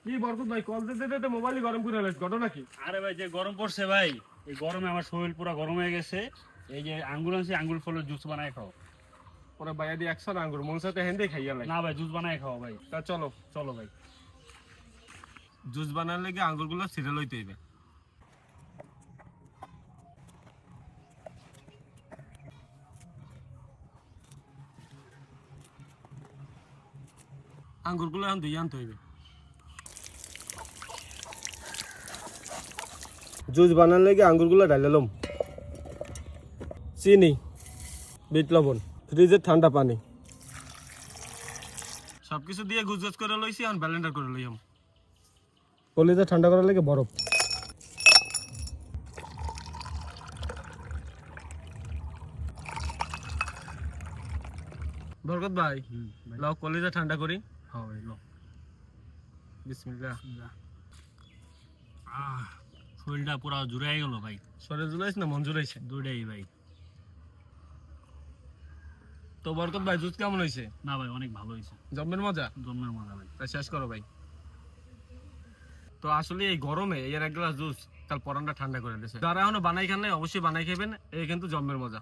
কি বরকত ভাই কল দিতে দিতে মোবাইলই গরম করে ফেলেছ, ঘটনা কি? আরে ভাই যে গরম পড়ছে ভাই, এই গরমে আমার শরীর পুরো গরম হয়ে গেছে। এই যে আঙ্গুর আনছি, আঙ্গুর ফলের জুস বানায় খাও। ওরা বাইয়া দিয়ে 100 আঙ্গুর মন সাথে হেন্দে খাইয়া লাই। না ভাই, জুস বানায় খাও ভাই। তা চলো চলো ভাই। জুস বানার লাগি আঙ্গুরগুলো ছিঁড়ে লইতে হইবে। আঙ্গুরগুলো এখন ধুইয়া আনতে হইবে। জুস বানার লাগি আঙ্গুরগুলো ঢাইলাম, চিনি, বিট লবণ, ফ্রিজের ঠান্ডা পানি সবকিছু দিয়ে গুজগাজ করে লইছি। এখন ব্লেন্ডার করে লইয়াম। কলিজা ঠান্ডা করার লাগে বরফ। বরকত ভাই লাও কলিজা ঠান্ডা করি। হ্যাঁ ভাই লো। বিসমিল্লাহ। শরীরটা পুরো জুড়ে গেল ভাই। শরীর জুলাইছ না মন জুলাইছে? দুইটাই ভাই। তো বরকত ভাই জুস কেমন হয়েছে? না ভাই, অনেক ভালো হয়েছে। জম্মের মজা? জন্মের মজা ভাই। তা শেষ করো ভাই। তো আসলে এই গরমে এর এক গ্লাস জুস কাল পরানটা ঠান্ডা করে দিয়েছে। যারা এখনো বানাই খান নাই অবশ্যই বানাই খাবেন, এই কিন্তু জম্মের মজা।